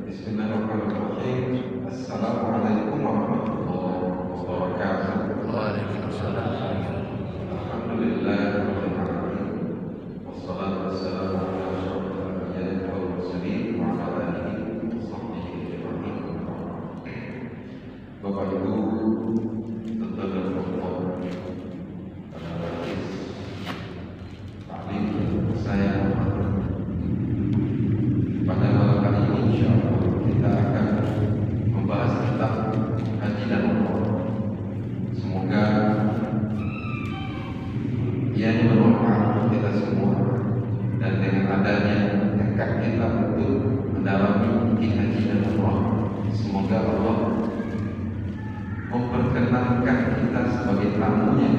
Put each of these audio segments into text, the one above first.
Bismillahirrahmanirrahim. Assalamualaikum warahmatullahi wabarakatuh. Waalaikumsalam. Alhamdulillahirabbil alamin. Wassalatu wassalamu ala asyrofil anbiya'i wal mursalin wa ala alihi washabbihi ajma'in. Bapak Ibu, saudara Allah, para hadis taklim saya pada malam hari ini insyaallah kita akan membahas tentang haji dan umrah. Semoga ianya bermanfaat untuk kita semua dan dengan adanya tekad kita untuk mendalami haji dan umrah, semoga Allah memperkenankan kita sebagai tamunya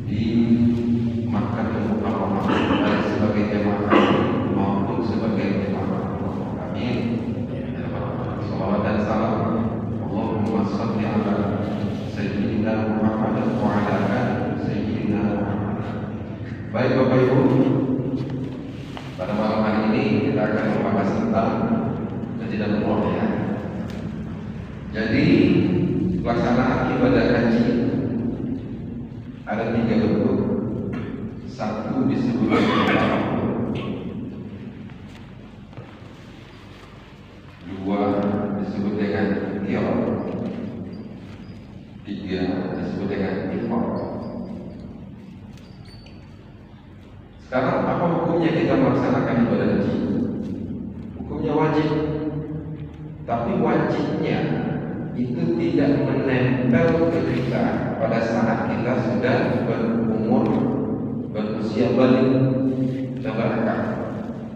di Makkah Mukarramah, baik sebagai jemaah maupun sebagai jemaah. Amin. Salawat dan salam Allahumma shalli ala sayyidina Muhammad wa ala ali sayyidina Muhammad. Baik Bapak Ibu, pada malam hari ini kita akan membahas tentang haji dan umrah ya. Jadi pelaksanaan ibadah haji ada 3 bentuk. Satu disebut dengan dua disebut dengan qiran, 3 disebut dengan ifrad. Sekarang apa hukumnya kita melaksanakan ibadah haji? Hukumnya wajib, tapi wajibnya itu tidak menempel ke kita pada saat kita sudah berusia balik dan berakal.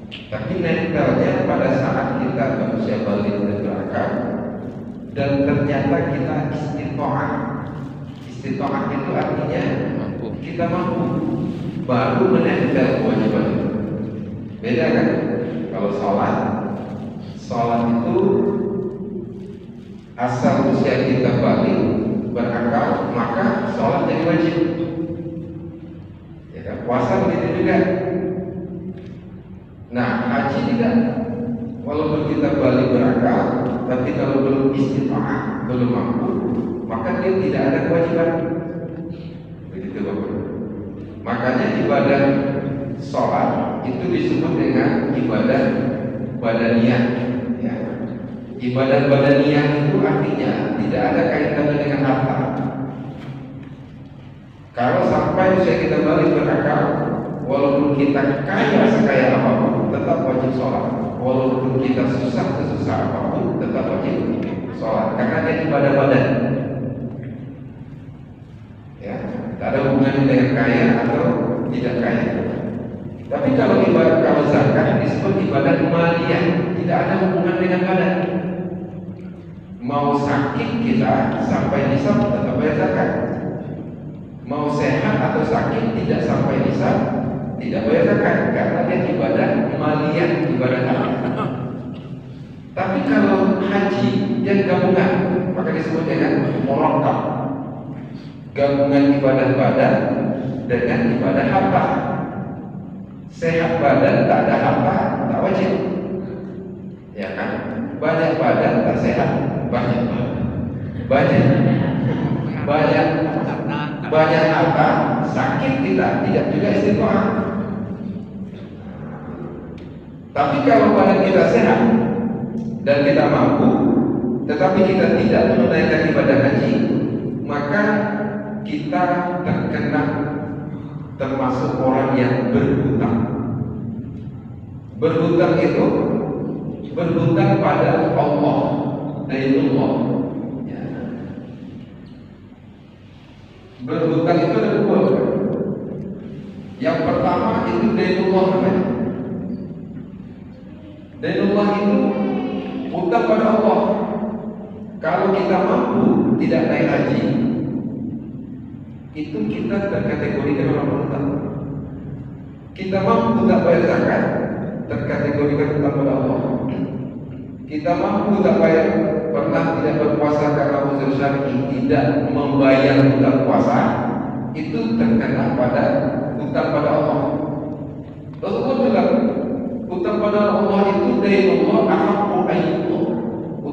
Tapi nempelnya pada saat kita berusia balik dan berakal, dan ternyata kita istitoah. Istitoah itu artinya kita mampu, baru menempel kewajiban itu. Beda kan? Kalau sholat itu asal usia kita balik berakal, maka sholat jadi wajib. Ya kan? Puasa begitu juga. Nah, haji tidak. Walaupun kita balik berakal, tapi kalau belum istitoah, belum mampu, maka dia tidak ada kewajiban. Begitu Bapak. Makanya ibadah sholat itu disebut dengan ibadah badaniyah. Ya. Ibadah badaniyah itu artinya tidak ada kaitannya dengan harta. Kalau sampai usia kita balik berakal, walaupun kita kaya sekaya apapun, tetap wajib sholat. Walaupun kita susah sesusah apapun, tetap wajib sholat. Karena dia ibadah badan. Ya, tidak ada hubungannya dengan kaya atau tidak kaya. Tapi kalau zakat disebut ibadah maliyah, tidak ada hubungan dengan badan. Mau sakit kita sampai nisab tetap bayar zakat. Mau sehat atau sakit tidak sampai nisab tidak bayar zakat, karena dia ibadah maliyah, ibadah harta. Tapi kalau haji dia gabungan, maka disebut dengan murakkab. Gabungan ibadah badan dengan ibadah harta. Sehat badan tak ada harta tak wajib. Ya kan? Banyak badan tak sehat, banyak harta sakit kita tidak juga istiqomah. Tapi kalau badan kita sehat dan kita mampu, tetapi kita tidak menunaikan ibadah haji, maka kita terkena termasuk orang yang berhutang. Berhutang itu berhutang pada Allah, dainullah. Ya. Berhutang itu ada 2. Yang pertama itu dainullah namanya. Dainullah itu hutang pada Allah. Kalau kita mampu tidak naik haji, itu kita terkategorikan orang berhutang. Kita mampu tak bayar zakat, terkategorikan hutang pada Allah. Kita mampu tak bayar, pernah tidak berpuasa karena uzur syar'i, tidak membayar hutang puasa, itu terkena pada hutang pada Allah. Rasulullah bilang, hutang pada Allah itu dari Allah ahaqqu an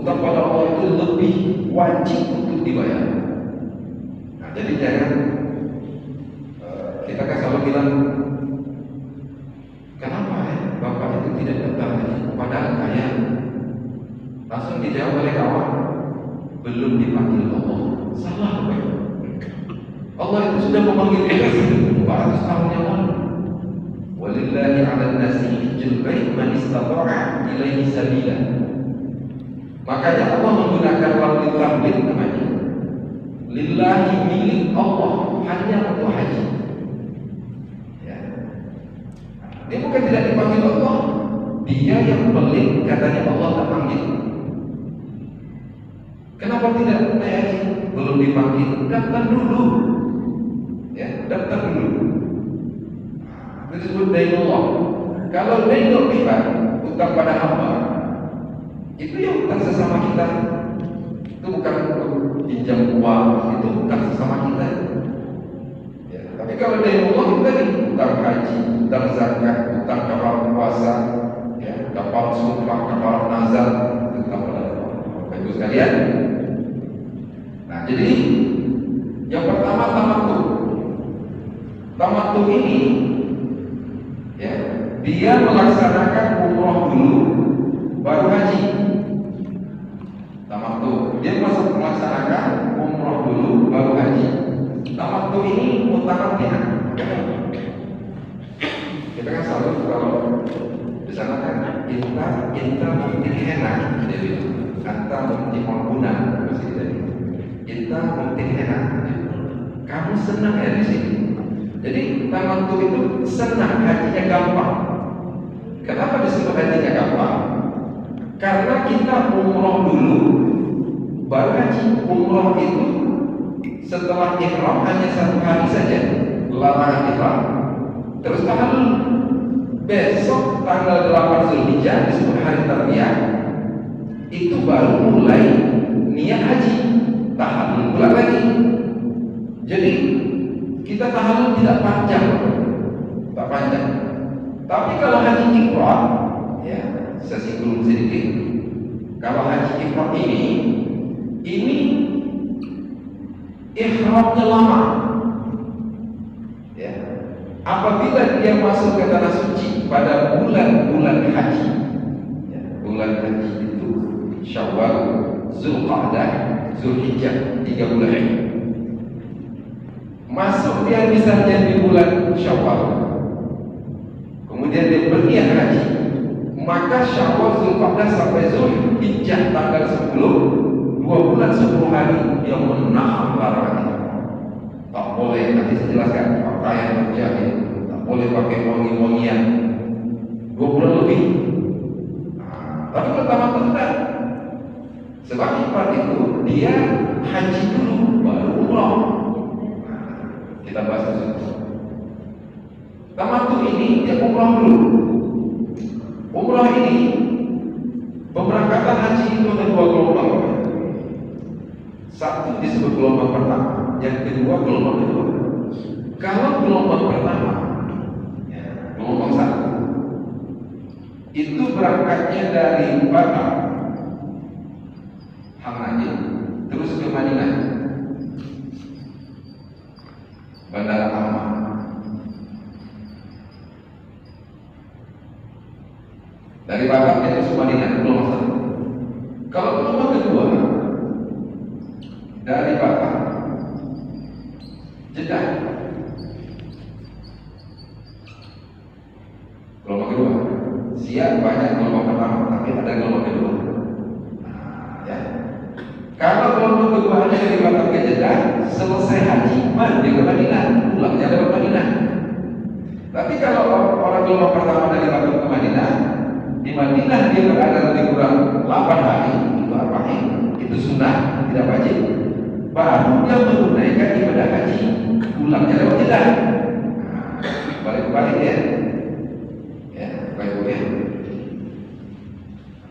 Utang pada Allah itu lebih wajib untuk dibayar. Nah, jadi jangan kita kan selalu bilang, kenapa ya bapak itu tidak daftar haji padahal kaya? Langsung dijawab oleh kawan, belum dipanggil Allah. Salah Bapak. Allah itu sudah memanggil kita 400 tahun yang lalu. Walillahi 'alan nasi hijjul bait man istata'a ilaihi sabila. Makanya Allah menggunakan lafaz tahlil namanya. Lillahi, milik Allah, hanya untuk haji. Ya. Dia bukan tidak dipanggil Allah, dia yang pelit katanya Allah tak panggil. Kenapa tidak naik haji? Belum dipanggil, daftar dulu. Ya, daftar dulu. Itu disebut dainullah. Kalau dainul ibad, utang pada hamba, itu ya utang sesama kita. Itu bukan pinjam uang, itu utang sesama kita. Ya, tapi kalau dainullah itu tadi utang haji, utang zakat, utang kafarat puasa, ya, kafarat sumpah, kafarat nazar, utang pada Allah. Bapak Ibu sekalian. Nah, jadi yang pertama tamattu. Tamattu ini, ya, dia melaksanakan umroh dulu, baru haji. Tamattu, dia masuk melaksanakan umroh dulu, baru haji. Tamattu ini mutamatti'ah. Kita kan selalu kalau di sana kan inta mungkin enak, jadi anta mungkin guna masih jadi. Inta mungkin enak, kamu senang ya di sini. Jadi tamattu itu senang, hajinya gampang. Kenapa disebut hajinya gampang? Karena kita umroh dulu, baru haji. Umroh itu setelah ihram hanya 1 hari saja, larangan ihram. Terus tahallul. Besok tanggal 8 Zulhijjah disebut hari tarbiyah. Itu baru mulai niat haji. Tahallul pula lagi. Jadi kita tahallul tidak panjang, tak panjang. Tapi kalau haji ifrad, ya, saya singgung sedikit. Kalau haji ifrad ini ihramnya lama. Ya. Apabila dia masuk ke tanah suci pada bulan-bulan haji, ya, bulan haji itu Syawal, Zulqa'dah, Zulhijjah, 3 bulan. Masuk dia misalnya di bulan Syawal, kemudian dia berniat haji, maka Syawal, Zulqa'dah sampai Zulhijjah tanggal 10, 2 bulan 10 hari dia menahan larangan itu. Tak boleh, nanti saya jelaskan pakaian terjadi, tak boleh pakai wangi-wangian 2 bulan lebih. Tapi pertama tidak, sebab ifrad itu dia haji dulu baru umrah. Kita bahas itu. Tamattu ini dia umrah dulu. Umrah ini pemberangkatan haji itu ada 2 gelombang. Satu disebut gelombang pertama, yang kedua gelombang kedua. Kalau gelombang pertama, ya, gelombang 1, itu berangkatnya dari Batam, Hamzah, terus ke Madinah, Bandara Ahmad. Dari Batam dia terus ke Madinah, gelombang 1. Kalau gelombang kedua, dari Batam Jeddah, gelombang kedua. Siap banyak gelombang pertama, tapi ada gelombang kedua. Ya. Kalau gelombang kedua hanya dari Batam ke Jeddah, selesai haji, dia ke Madinah, pulangnya dari Madinah. Tapi kalau orang gelombang pertama dari Batam ke Madinah, di Madinah dia berada lebih kurang 8 hari, itu arba'in, itu sunnah, tidak wajib. Baru dia menunaikan ibadah haji, pulangnya lewat Jeddah. Balik-balik ya. Ya, baik-baik.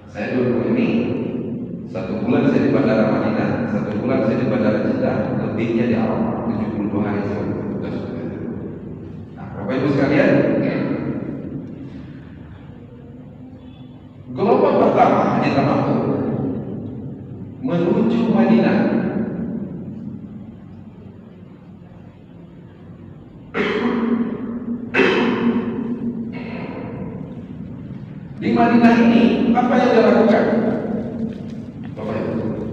Saya dulu ini 1 bulan saya di Bandara Madinah, 1 bulan saya di Bandara Jeddah, lebihnya di Arafah 72 hari sebagai tugas. Nah, Bapak Ibu sekalian, gelombang pertama haji tamattu menuju Madinah. Di Madinah ini apa yang dia lakukan? Bapak Ibu,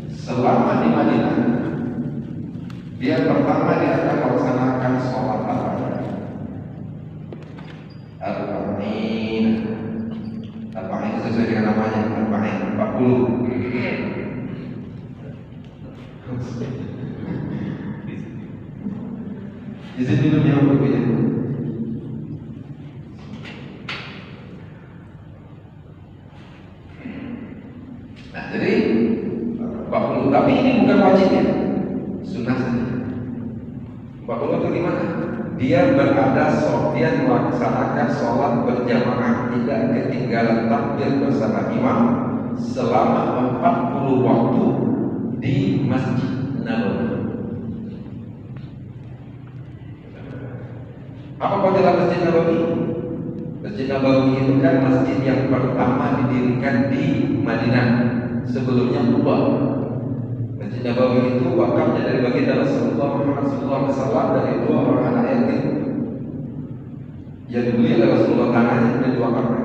selama di Madinah dia pertama dia akan melaksanakan sholat Arba'in. Arba'in sesuai dengan namanya, Arba'in 40. Izin minum yang berbeda. Nah, jadi 40, tapi ini bukan wajib ya, sunnah saja. 40 itu gimana? Dia dia melaksanakan sholat berjamaah, tidak ketinggalan takbir bersama imam selama 40 waktu di Masjid Nabawi. Apa fadilah Masjid Nabawi? Masjid Nabawi itu kan masjid yang pertama didirikan di Madinah, sebelumnya Kuba. Masjid Nabawi itu wakafnya dari baginda Rasulullah SAW dari dua orang anak yatim yang dibeli oleh Rasulullah, tangannya dan diwakafkan.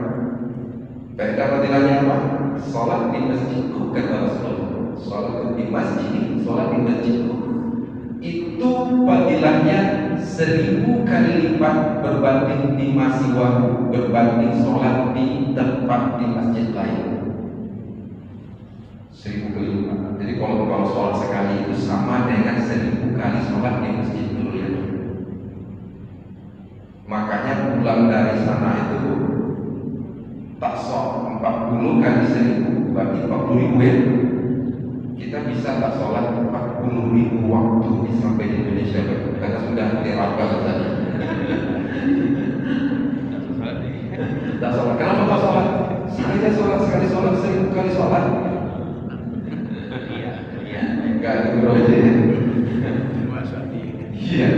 Faedah fadilahnya apa? Sholat di masjidku, kata Rasulullah. Sholat di masjid, sholat di masjidku. Itu fadilahnya 1000 kali lipat berbanding di masiwah, berbanding sholat di tempat di masjid lain. 1000 kali lipat. Jadi kalau sholat sekali itu sama dengan 1000 kali sholat di masjid dulu ya. Makanya pulang dari sana itu tak sok 40 kali 1000 berarti 40.000 ya. Kita bisa tak sholat 40.000 waktu sampai di Indonesia karena sudah dirapkan tadi. Tak sholat. Kenapa tak sholat? Saya sholat sekali sholat 1000 kali sholat. Iya. Enggak ada guru aja ya. Iya.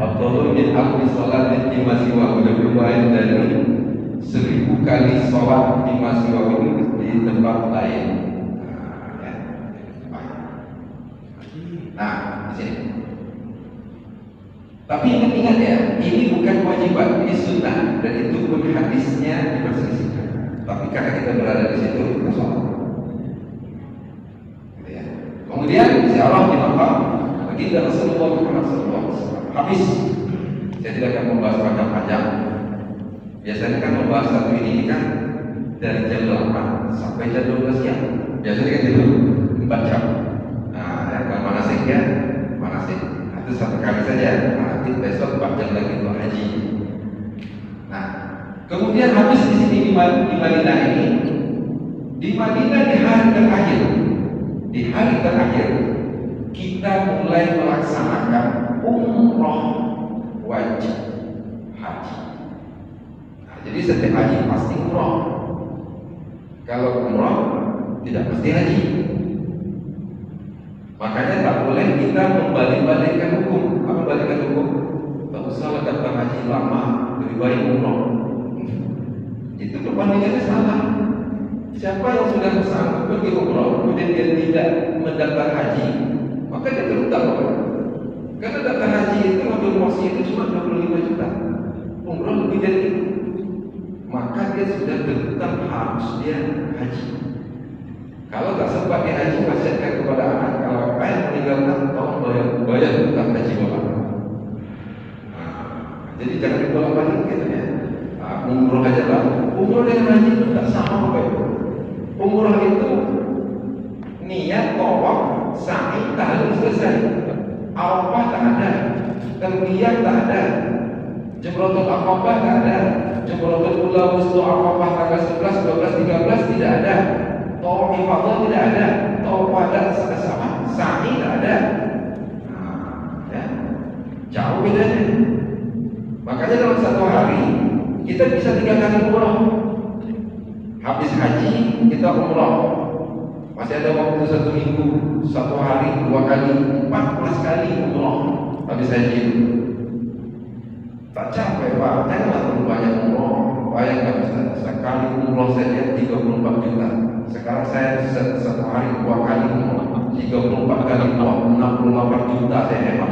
Abdullah bin Abdi sholat di masiwah udah bermain dari 1000 kali sholat di masiwah di tempat lain. Nah, di sini. Tapi ingat ya, ini bukan kewajiban, ini sunnah, dan itu pun hadisnya diperselisihkan. Tapi karena kita berada di situ, kita sholat. Gitu ya. Kemudian ziarah di makam baginda Rasulullah SAW. Habis. Saya tidak akan membahas panjang-panjang. Biasanya kan membahas satu ini kan dari jam 8 sampai jam 12 siang. Biasanya kan itu 4 jam. Nah, ya, kalau manasiknya, manasik itu satu kali saja. Nanti besok 4 jam lagi untuk haji. Nah, kemudian habis di sini di Madinah ini, di Madinah di hari terakhir kita mulai melaksanakan umroh wajib haji. Jadi setiap haji pasti umroh. Kalau umroh tidak mesti haji. Makanya tak boleh kita membalik-balikkan hukum. Apa balikkan hukum? Tak usah datang haji lama, lebih baik umroh. Itu perbandingannya salah. Siapa yang sudah bersanggup pergi umroh kemudian dia tidak mendaftar haji, maka dia terutang. Karena daftar haji itu mobil porsi itu cuma 25 juta. Umroh lebih dari itu. Maka dia sudah terutang harus dia haji. Kalau tak sempat dia haji, wasiatkan kepada anak. Kalau ayah meninggalkan, tolong bayar hutang haji bapak. Jadi jangan dibolak-balik gitu ya. Umroh aja lah. Umroh dengan haji itu tak sama bapak ibu. Umroh itu niat, tawaf, sa'i, tahlil selesai. Arafah tak ada, talbiyah tak ada, Jamratul Aqabah tak ada, Jamratul Ula Wustu Aqabah tanggal 11, 12, 13 tidak ada, tawaf ifadah tidak ada, tawaf wada sama, sa'i tak ada. Ya. Jauh bedanya. Makanya dalam satu hari kita bisa 3 kali umrah. Habis haji kita umrah. Masih ada waktu 1 minggu, 1 hari, 2 kali, 14 kali umrah habis haji itu. Tak capek pak, janganlah terlalu banyak umrah. Bayangkan sekali umroh saja 34 juta. Sekarang saya satu hari 2 kali umroh, 34 kali umroh, 68 juta saya hemat.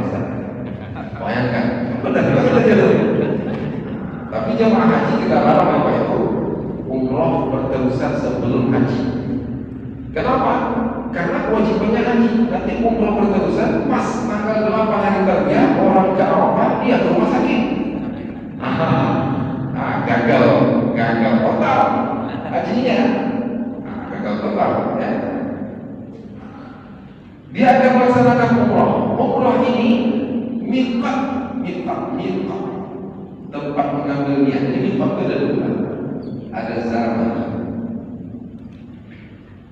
Bayangkan, benar aja. Tapi jamaah haji kita larang Bapak Ibu umroh berterusan sebelum haji. Kenapa? Karena kewajibannya haji. Nanti umroh berterusan pas tanggal 8 hari kerja orang ke Arafah dia ke rumah sakit. Gagal total hajinya. Gagal total ya. Dia akan melaksanakan umroh. Umroh ini miqat tempat mengambil niat. Jadi miqat itu ada dua. Ada zaman,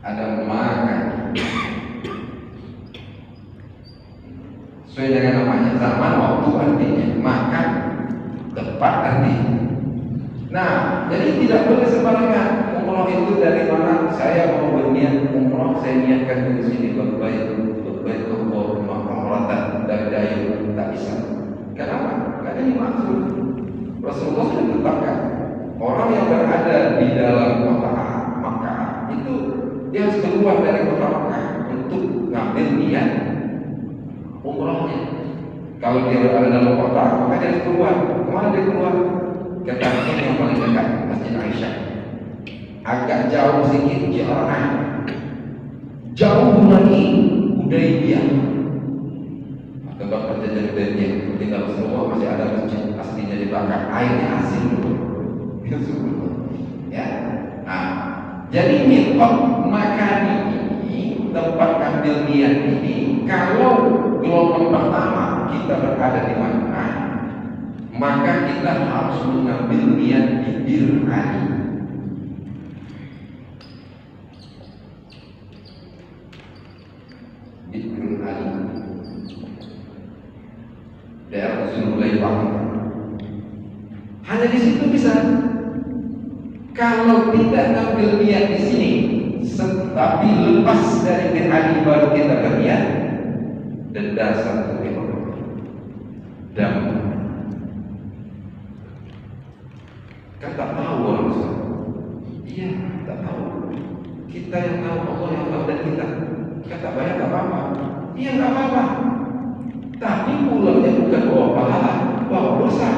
ada makan. Sesuai dengan namanya, zaman waktu artinya, makan tempat artinya. Nah, jadi tidak boleh sembarangan. Umroh itu dari mana? Saya mau berniat umroh, saya niatkan di sini berbaik umratan dari dayu, tak bisa. Kenapa? Karena ini maksud Rasulullah sudah tetapkan orang yang berada di dalam kota Makkah itu dia harus keluar dari kota Makkah untuk ngambil niat umrohnya. Kalau dia berada dalam kota, maka dia harus keluar. Kemana dia keluar? Ke tanah yang paling dekat, Masjid Aisyah. Agak jauh sedikit Ji'rana. Jauh lagi Hudaybiyah. Tempat perjanjian Hudaybiyah. Tinggal semua masih ada masjid aslinya di belakang. Airnya asin dulu. Ya. Nah, jadi miqat makan ini, tempat ambil niat ini, kalau gelombang pertama kita berada di mana, maka kita harus mengambil niat di Bir Ali. Bir Ali, daerah Zululaifah. Hanya di situ bisa. Kalau tidak ngambil niat di sini, tapi lepas dari Bir Ali baru kita berniat, denda 1 kilo. Dan kan tak tahu orang Islam. Iya, tak tahu. Kita yang tahu, Allah yang tahu, dan kita tak bayar tak apa-apa. Iya, tak apa-apa. Tapi pulangnya bukan bawa pahala, bawa dosa.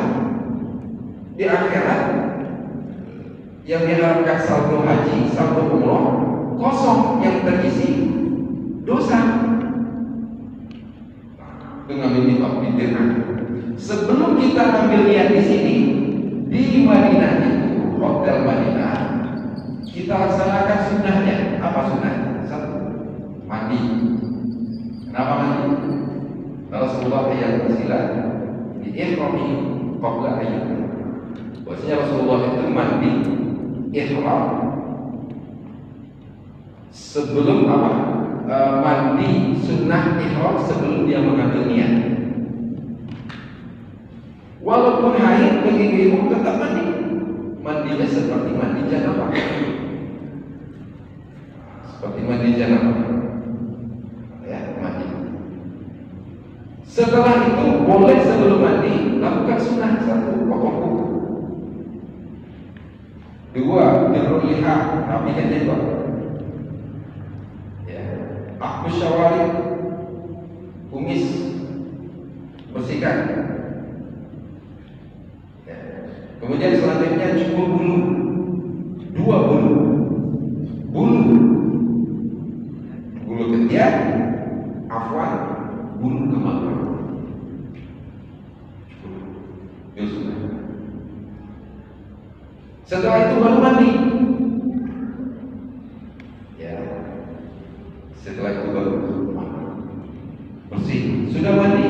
Di akhirat yang diharapkan saldo haji, saldo umroh kosong, yang terisi dosa. Dengan ini Pak Bidirna. Sebelum kita ambil niat di sini, di Madinah itu, hotel Madinah, kita laksanakan sunnahnya. Apa sunnahnya? 1, mandi. Kenapa mandi? Rasulullah yang bersilat di ihrami qabla ayyam. Maksudnya Rasulullah itu mandi ihram sebelum apa? Mandi sunnah ihram sebelum dia mengambil niat. Walaupun haid bagi ibu tetap mandi. Mandinya seperti mandi janabah. Seperti mandi janabah. Ya, mandi. Setelah itu boleh sebelum mandi lakukan sunnah 1, potong kuku. 2, birrul liha, rapikan jenggot. Ya, akhus syawarib, kumis, bersihkan. Ya. Kemudian selanjutnya cukur bulu, 2 bulu, bulu ketiak, afwan, bulu kemaluan. Setelah itu baru mandi. Ya. Setelah itu baru bersih. Sudah mandi,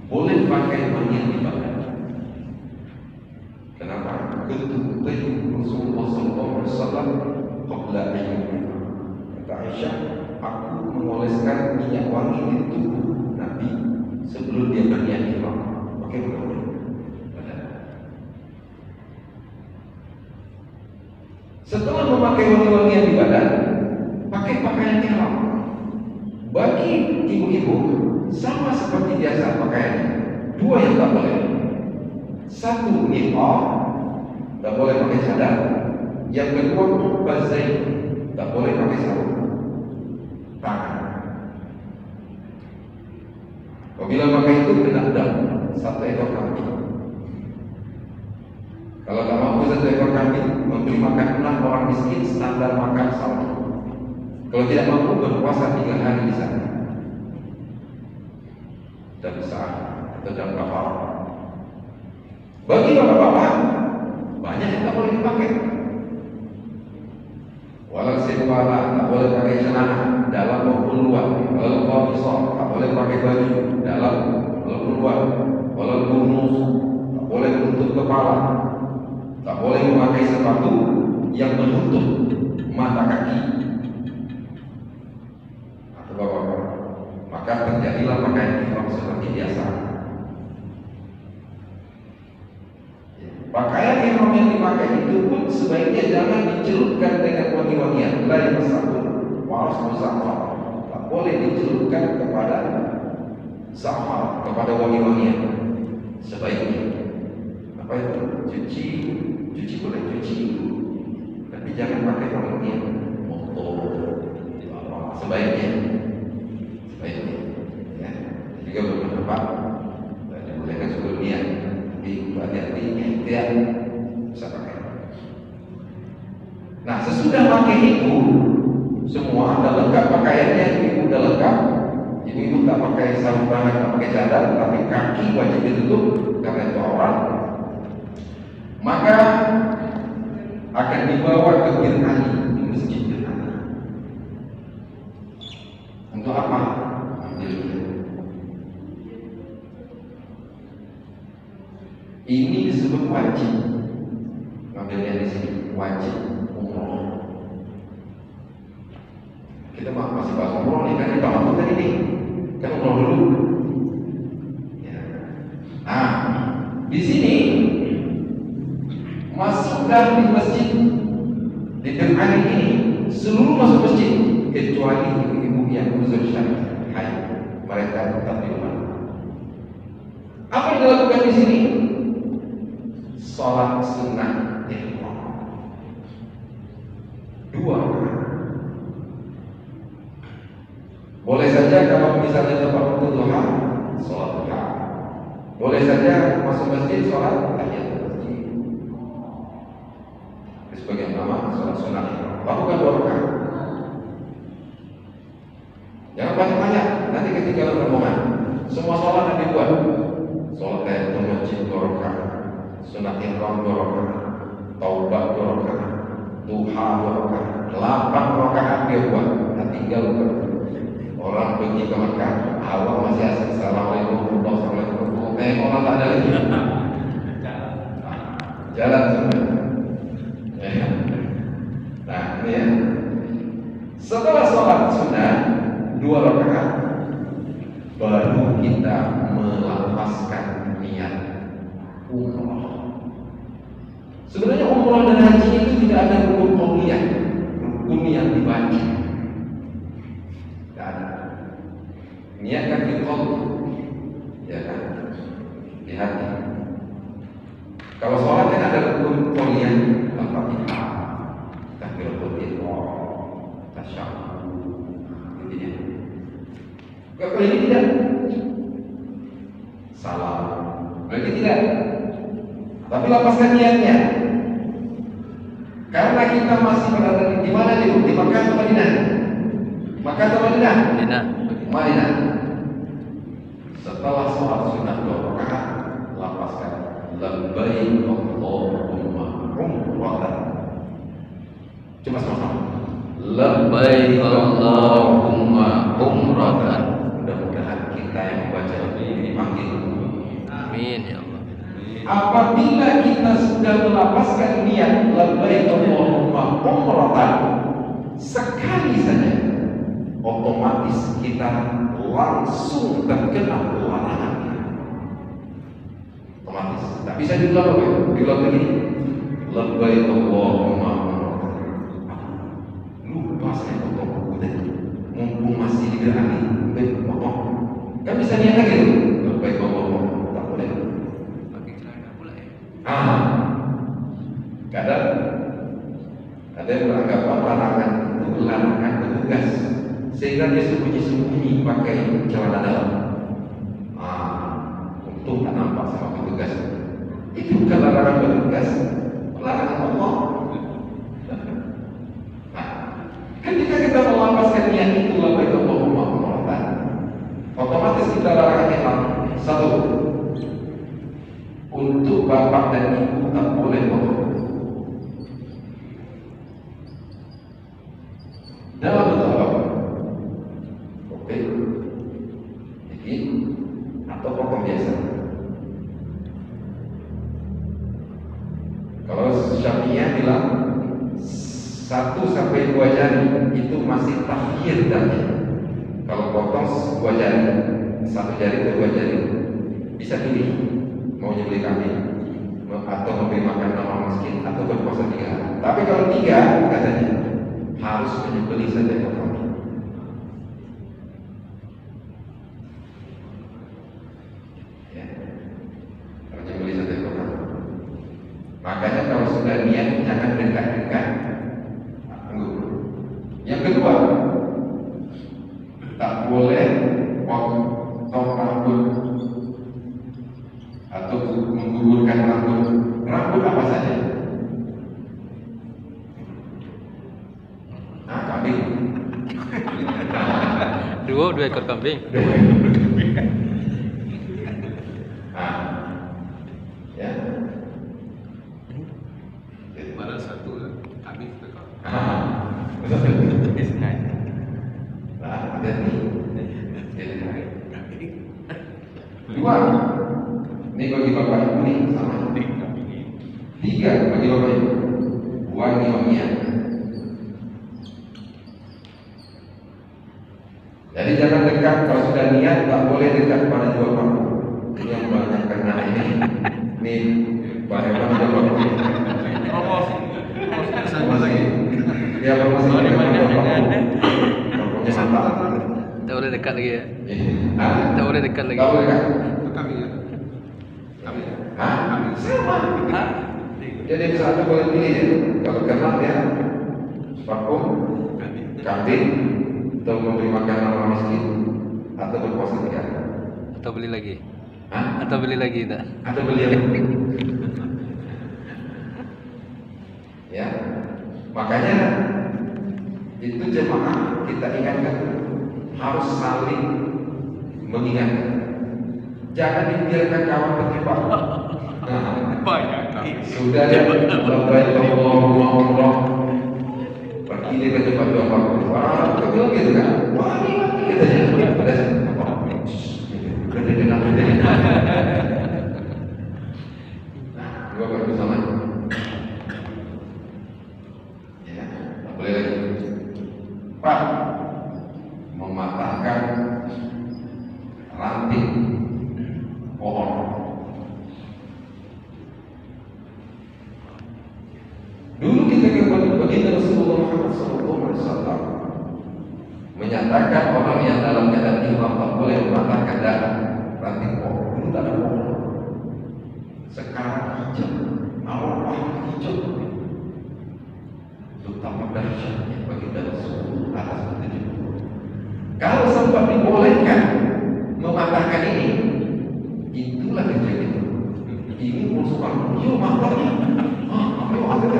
boleh pakai manian di badan. Kenapa? Kuntu tayyib Rasulullah sallallahu alaihi wasallam qabla ayyam. Kata Aisyah, aku mengoleskan minyak wangi di tubuh Nabi sebelum dia berniat ihram. Pakai boleh. Setelah memakai wangi-wangian di badan, pakai pakaian ihram. Bagi ibu-ibu sama seperti biasa pakaiannya. 2 yang tak boleh. 1 niqab, tak boleh pakai cadar. Yang kedua, bazai, tak boleh pakai sarung tangan. Apabila pakai itu kena dam 1 ekor kambing. Kalau tak mampu 1 ekor kambing, membeli makan 6 orang miskin standar makan sama. Kalau tidak mampu, berpuasa 3 hari di sana. Dan besar atau dalam kapal. Bagi bapak-bapak, banyak yang tak boleh dipakai. Walau sirwala, tak boleh pakai celana dalam maupun luar. Walau qamisah, tak boleh pakai baju dalam maupun luar. Walau burnus, tak boleh menutup kepala. Tak boleh memakai sepatu yang menutup mata kaki. Atau bapak-bapak, maka terjadilah pakaian ihram seperti biasa. Pakaian ihram yang dipakai itu pun sebaiknya jangan dicelupkan dengan wangi-wangian. Lain satu, waras musafar, tak boleh dicelupkan kepada za'far, kepada wangi-wangian. Sebaiknya apa itu? Cuci boleh cuci, tapi jangan pakai wangi-wangian. Sebaiknya ya. Juga berpendapat dibolehkan sebelumnya, tapi hati-hati ikhtiar bisa pakai. Nah, sesudah pakai itu semua udah lengkap pakaiannya, ibu udah lengkap. Ibu tak pakai sarung tangan, tak pakai cadar, tapi kaki wajib ditutup karena itu aurat. Maka akan dibawa ke Bir Ali, di masjid Bir Ali. Untuk apa? Ini disebut wajib. Ngambilnya di sini wajib umroh. Kita masih bahas umroh nih, kan kita masuk tadi nih, kan umroh dulu. Ya. Nah, di sini masuklah di masjid di tengah ini, seluruh masuk masjid kecuali ibu-ibu yang uzur syar'i, mereka tetap di rumah. Apa yang dilakukan di sini? Salat sunnah ihram 2 rakaat. Boleh saja kalau misalnya tempat waktu duha, salat duha. Boleh saja masuk masjid salat tahiyatul masjid. Sebagai nama salat sunnah ihram. Lakukan 2 rakaat. Jangan banyak-banyak, nanti ketinggalan rombongan. Semua salat yang dibuat. Salat tahiyatul masjid 2 rakaat. Sunat ihram 2 rakaat, taubah 2 rakaat, duha 2 rakaat, 8 rakaat dia buat. Nah, tinggal orang pergi ke Mekah, awal masih asik assalamualaikum warahmatullahi wabarakatuh. Orang tak ada lagi. Jalan semua. Nah, ini ya. Setelah sholat sunnah 2 rakaat, baru kita melafazkan niat umrah. Sebenarnya umrah dan haji itu tidak ada rukun qauliyah, rukun yang dibaca. Tidak ada. Niatkan di qalbi, ya kan? Di hati. Kalau sholat kan ada rukun qauliyah, al-Fatihah, takbiratul ihram, tasyahhud, gitu ya. Kalau ini tidak, salam, berarti tidak. Tapi lepaskan niatnya. Karena kita masih berada di mana dulu? Di Makkah atau Madinah? Makkah atau Madinah? Madinah. Setelah sholat sunnah 2 rakaat, lepaskan labbaik Allahumma umratan. Coba sama-sama. Labbaik Allahumma umratan. Mudah-mudahan kita yang membaca ini dipanggil. Amin ya Allah. Apabila kita sudah melapaskan niat labbaik Allahumma umratan sekali saja, otomatis kita langsung terkena larangan. Otomatis. Tak bisa diulang lagi. Diulang lagi. Labbaik Allahumma umratan. Lupa saya potong tadi. Mumpung masih digerani, potong. Kan bisa niat lagi tuh. Labbaik Allahumma. Tak boleh. Ada yang beranggapan larangan itu larangan petugas, sehingga dia sembunyi-sembunyi pakai celana dalam. Untung tak nampak sama petugas. Itu bukan larangan petugas, larangan Allah. Ketika kita melapaskan niat itu, apa itu Allahumma meratan, otomatis kita larangan ihram. Satu, untuk bapak dan ibu tak boleh bohong dalam bentuk apa? Oke, ini atau potong biasa. Kalau Syafi'iyah bilang 1 sampai 2 jari itu masih takhir tadi. Kalau potong 2 jari, 1 jari atau 2 jari, bisa pilih mau nyembelih kambing atau memberi makan nama miskin atau berpuasa 3 hari. Tapi kalau 3 katanya harus menyembelih saja kambing. Ya, harus menyembelih saja kambing. Makanya kalau sudah niat jangan dekat-dekat. Yang kedua, tak boleh potong rambut atau menggugurkan rambut. Rambut apa saja? Kambing. 2 ekor kambing. Ya. Mana satu kambing tekor. Ada nih. 2. Ini bagi bapak ibu nih sama. 3 bagi bapak ibu. Wangi-wangian. Jadi jangan dekat, kalau sudah niat tak boleh dekat pada jual bambu. Ini yang banyak kena ini. Ini banyak banget jual bambu. Sama lagi. Ya promosi. Bambunya mantap. Tak boleh dekat lagi ya. Hah? Tak boleh dekat lagi. Tak boleh dekat. Kambing ya. Kambing. Hah? Sama. Jadi bisa Anda boleh pilih ya. Kalau kenal ya vakum, kambing, atau memberi makan orang miskin, atau berpuasa 3 hari. Atau beli lagi. Hah? Atau beli lagi tak? Atau beli yang ya. Makanya itu jemaah kita ingatkan harus saling mengingatkan. Jangan dibiarkan kawan terjebak. Banyak. Sudah ya, labbaik Allahumma umrah. Pergi dia ke tempat doa bagus. Wah, kita bilang gitu kan? Wah, ini katanya. Kerja dengan Nah, dua bersama. Ya, tak boleh lagi. 4. Mematahkan ranting pohon. Dulu kita kembali baginda Rasulullah Muhammad SAW menyatakan orang yang dalam keadaan ihram tak boleh mematahkan ranting pohon. Dulu tak ada pohon. Sekarang hijau, awal hijau. Betapa dahsyatnya baginda Rasulullah atas petunjuk. Kalau sempat dibolehkan mematahkan ini, itulah kejadian. Ini musuh yuk matahnya. Ayo ada.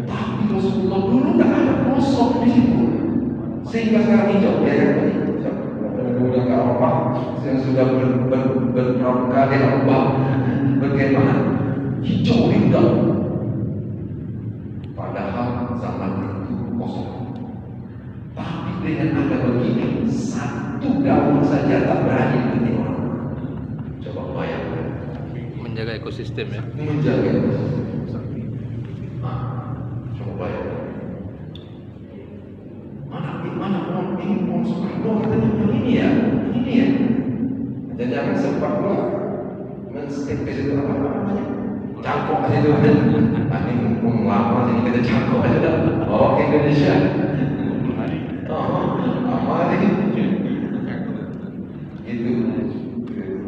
Tapi Rasulullah dulu tak ada kosong di situ, sehingga sekarang hijau ya kan? Udah ke Arafah, yang sudah berberapa kali Arafah berkemah hijau indah. Padahal zaman itu kosong. Tapi dengan ada begini, 1 daun saja tak berani berhenti orang. Coba bayangkan. Menjaga ekosistem ya. Menjaga ekosistem. Coba bayangkan. Mana pohon ini, pohon Soekarno katanya yang ini ya. Dan jangan sempat pula men-step ke situ apa namanya? Cangkok aja itu. Ini mumpung lama sini kita cangkok aja. Oh, Indonesia. Apa ini? Itu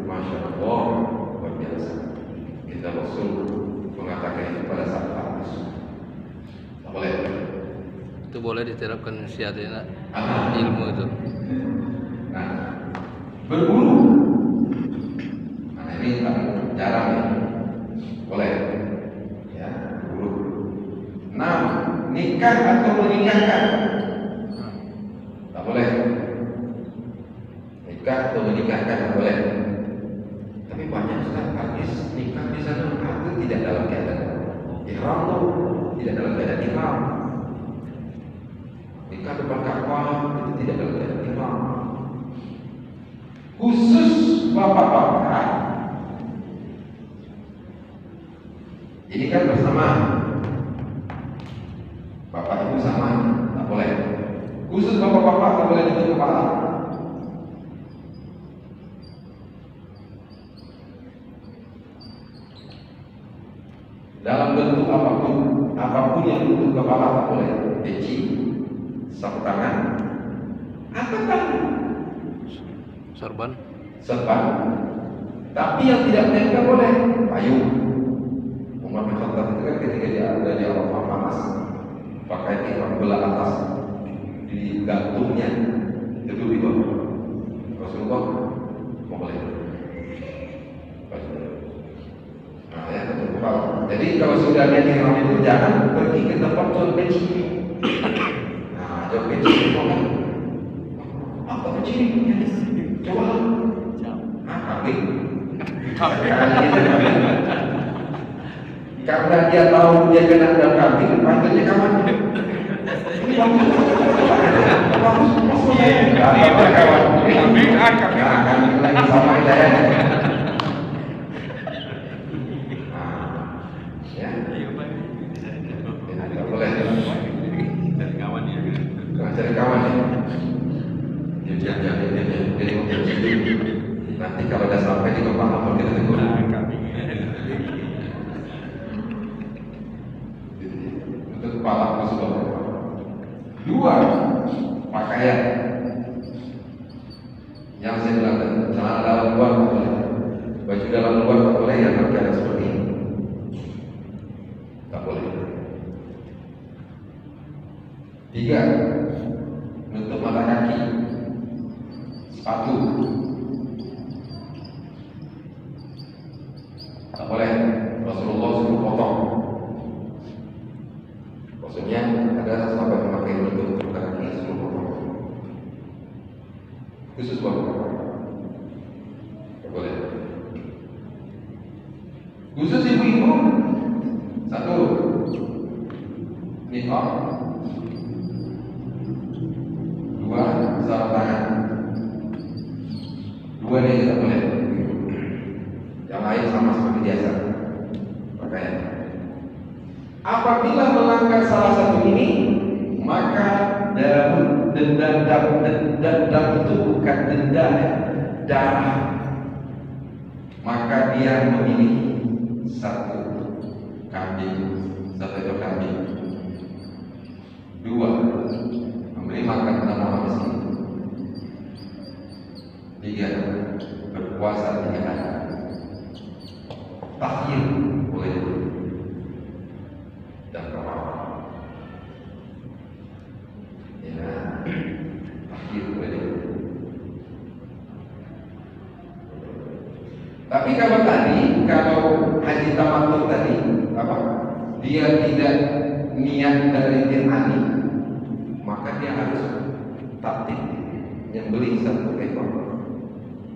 Masya Allah, luar biasa. Kita Rasul mengatakan itu pada saat tak boleh. Itu boleh diterapkan syiatnya Ah. ilmu itu. Nah, berburu. Nah, ini jarang ya. Boleh. Ya, berburu. 6. Nikah atau menikahkan. Tak boleh. Nikah atau menikahkan tak boleh. Tapi banyak Ustaz hadis nikah di sana itu tidak dalam keadaan ihram tuh, tidak dalam keadaan ihram. Nikah depan Ka'bah itu tidak dalam keadaan ihram. Khusus bapak-bapak ini kan bersama, bapak ibu sama, tak boleh. Khusus bapak-bapak tak boleh tutup kepala. Dalam bentuk apapun yang tutup kepala tak boleh. Peci, sapu tangan, atau tangan, Sorban. serban. Tapi yang tidak menempel boleh payung. Umar bin Khattab itu kan ketika dia ada di Arafah panas, pakai ihram belah atas di gantungnya itu di bawah. Rasulullah mau boleh. Nah, ya, betul kepala. Jadi kalau sudah dia di ihram itu jangan pergi ke tempat jual peci. Nah, jual peci itu apa peci ini? Coba. Nah, kambing. Karena dia tahu dia kena dalam kambing, panggilnya kawan. Ini bagus, kawan. Kambing, kambing. Nah, kambing lagi sama saya. Ya, tidak boleh. Dari kawan ya. Cari kawan ya. Jangan. Nanti kalau udah sampai di Kepala kita tegur. Kambing. Itu kepala masuk ke bawah. 2. Pakaian. Yang saya bilang tadi, celana dalam luar tak boleh. Baju dalam luar tak boleh yang pakaian seperti ini. Tak boleh. 3. Nutup mata kaki. Sepatu. Tak boleh. Rasulullah suruh potong. Maksudnya ada sahabat memakai menutup mata kaki suruh potong. Khusus buat apa? Tak boleh. Khusus ibu-ibu. 1. Niqab. 2. Sarung tangan. 2 ini tidak boleh. Yang lain sama seperti biasa. Pakaian. Apabila melanggar salah satu ini, maka dendam itu bukan denda darah. Maka dia memiliki 1 kambing, 1 ekor kambing. 2. Memberi makan 6 orang miskin. 3. Berpuasa 3 hari. Takhir boleh dan kawal. Ya, takhir boleh. Tapi kalau haji tamattu tadi apa? Dia tidak niat dari dirhani, maka dia harus tatib nyembelih 1 ekor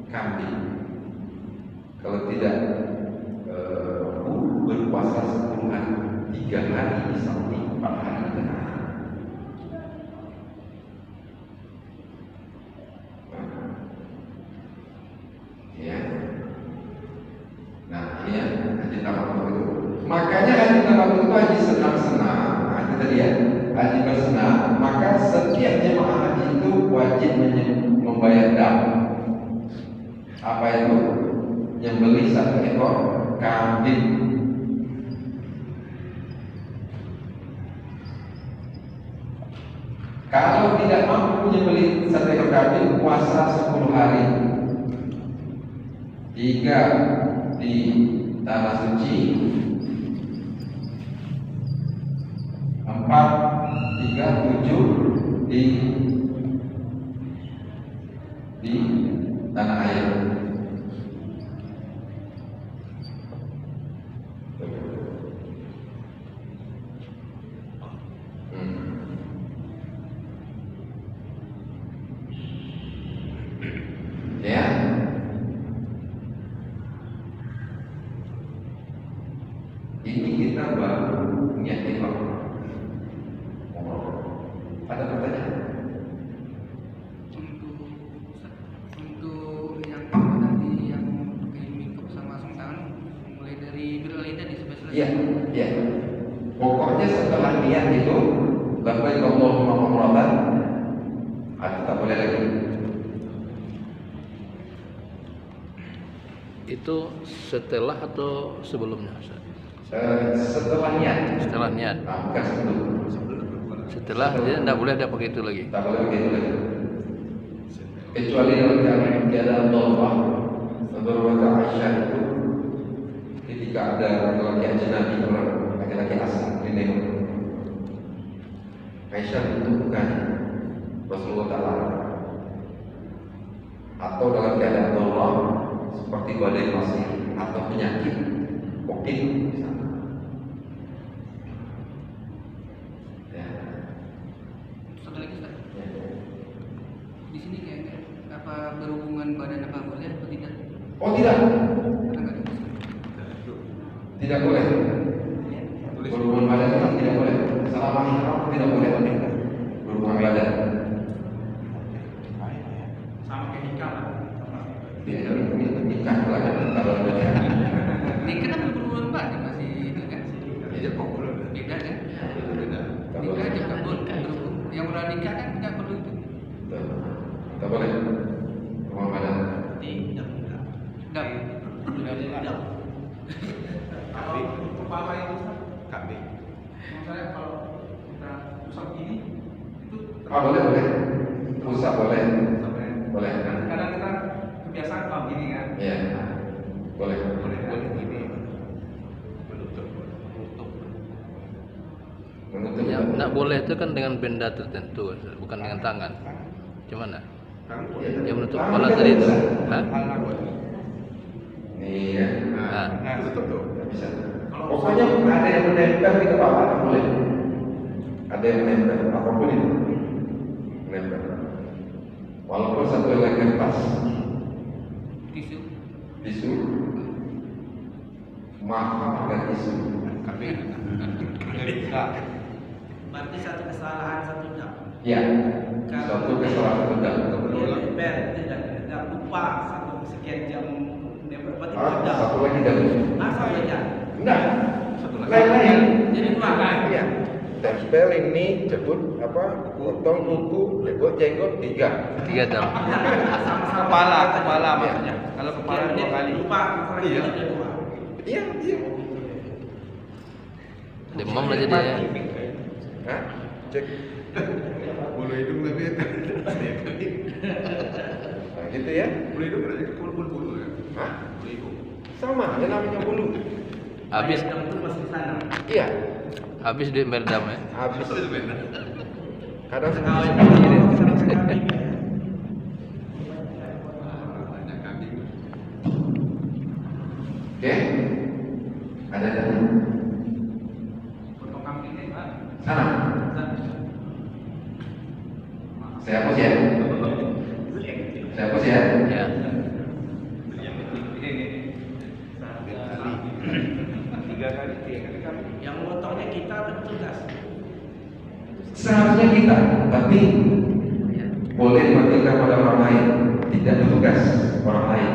kambing. Kalau tidak berpuasa 10 hari, 3 hari sampai 4 hari tengah. Ya. Nah, ini ya haji tamattu itu. Makanya haji tamattu itu haji senang-senang. Nah, itu tadi ya, haji bersenang. Maka setiap jemaah haji itu wajib membayar dam. Apa itu? Nyembelih 1 ekor kambing. Kalau tidak mampu menyembelih 1 ekor kambing, puasa 10 hari. 3 di tanah suci, 4 di 3, 7 di tanah air. Ya. Ini kita baru niat ihram. Ada pertanyaan? Untuk yang tadi yang pakai mikro sama sarung tangan mulai dari berlidah di sebelah Iya, iya. Pokoknya setelah niat itu, labbaik Allahumma umratan, tak boleh lagi. Itu setelah atau sebelumnya? Ustaz? Setelah niat. Setelah niat. Nah, bukan sebelum. Setelah dia tidak boleh ada pakai itu lagi. Tak boleh begitu lagi. Kecuali dalam keadaan Allah beberapa Aisyah itu ketika ada laki-laki ajnabi, orang laki-laki asing menengok. Aisyah menentukan Rasulullah Ta'ala atau dalam keadaan Allah seperti badai pasir atau penyakit COVID misalnya. Ya. Satu lagi Ustaz. Ya. Di sini kayaknya apa berhubungan badan apa boleh atau tidak? Oh tidak, Karena nggak ditulis. tidak boleh. Berhubungan badan itu tidak boleh. Selama ihram tidak boleh berhubungan badan. Sama kayak nikah lah. Tidak nikah lah kalau ada. Ini kan berhubungan badan masih itu kan? Tidak boleh. Beda kan? Beda. Nikah aja nggak boleh. Yang udah nikah kan nggak perlu itu. Tak boleh berhubungan badan. Tidak. Kalau kepala itu kambing. Misalnya kalau kita pusat gini itu Boleh. Pusat boleh. sampai Boleh. kadang kita kebiasaan kalau gini kan. Iya. Boleh. Boleh gini. Menutup. Menutup. Ya, tidak boleh itu kan dengan benda tertentu, Ustaz, bukan dengan tangan. Gimana? Yang menutup Tangan kepala kita tadi itu. bisa. Hah? Nih ya. Nah, Tutup tuh. Tidak bisa. Pokoknya ada yang menempel di kepala tak boleh. Ada yang menempel apapun itu. Menempel. Walaupun satu helai kertas, tisu, mahal harga tisu. Kambing. Enggak. Berarti satu kesalahan satu jam. Ya. Suatu kesalahan sedang. Nempel tidak lupa satu sekian jam nempel. Berarti tidak. Satu lagi dari. Satu aja. Enggak. Satu lagi. Lain-lain. Jadi dua. Iya. Tempel ini jebut apa? Potong kuku, jebut jenggot 3. 3 jam. Kepala maksudnya. Kalau kepala 2 kali. Lupa masalah Iya. itu dua. Iya. Demam lah jadi ya. Hah? Cek. Bulu hidung lebih. Nah, gitu ya. Bulu hidung berarti bulu ya. Hah? Bulu hidung. Sama, yang namanya bulu. Habis Yang itu masih di sana. Iya. habis di meredam ya. Habis. Itu benar. Kadang Kawin sedikit. Banyak kambing. Oke. Ada lagi. Potong kambingnya Pak. Sana. Saya hapus ya. Saya hapus ya. Ya. Tiga kali kambing. Yang memotongnya kita atau petugas? Seharusnya kita, tapi boleh memberikan pada orang lain, tidak tugas orang lain.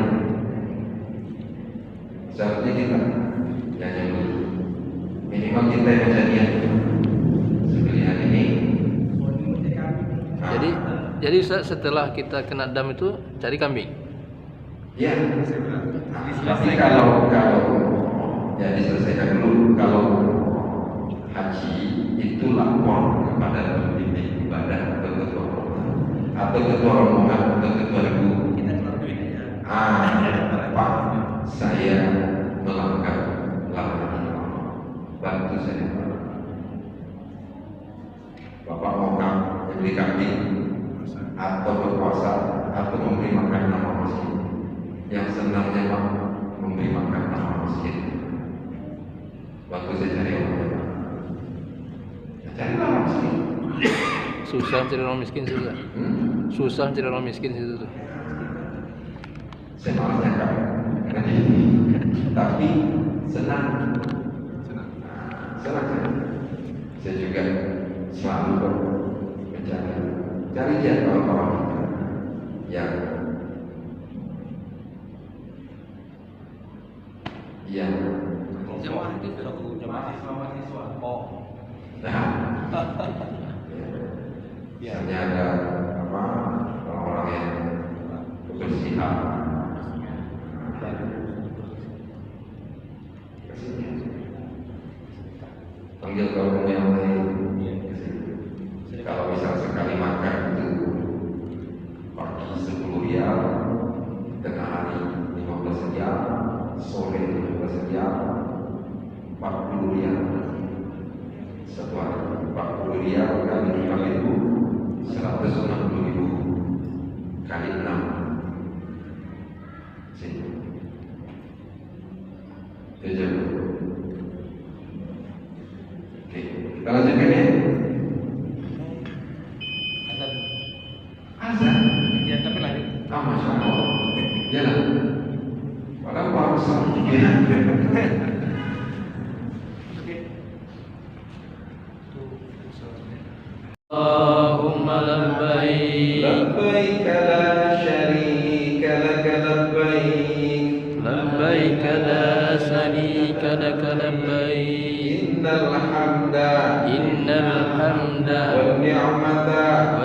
Seharusnya kita yang nyambut. Minimal kita yang kejadian sebelian ini. Nah, Jadi setelah kita kena dam itu cari kambing. ya. Tapi kalau ya diselesaikan dulu. Kalau haji itu lapor kepada pembimbing ibadah atau ketua kota atau ketua rombongan atau ketua ibu. Kita keluar duit aja. Pak, saya melanggar larangan Allah. Bantu saya. Bapak mau beli kambing atau berpuasa atau memberi makan nama masjid. Yang senangnya Pak memberi makan nama masjid. Waktu saya cari orang, ya cari nama masjid. Susah cari orang miskin susah. Susah cari orang miskin situ tuh. Saya malas nyakap, tapi senang. Senang. Saya juga selalu mencari dia orang-orang yang Jemaah itu mahasiswa. Oh. Misalnya ada apa orang-orang yang kebersihan, panggil kaum yang lain. Kalau misal sekali makan itu pagi 10 rial, tengah hari 15 rial, sore 15 rial, 40 rial. Satu hari 40 rial kali 5.000, 160.000 kali 6. Sini. Tujuh. Oke, kita lanjutkan ya. Azan. Ya, tapi lanjut. Masya Allah. Jalan. Padahal baru sama. Allahumma labbaik. Labbaik la syarika laka labbaik. Labbaik la syarika laka labbaik. Innal hamda wal ni'mata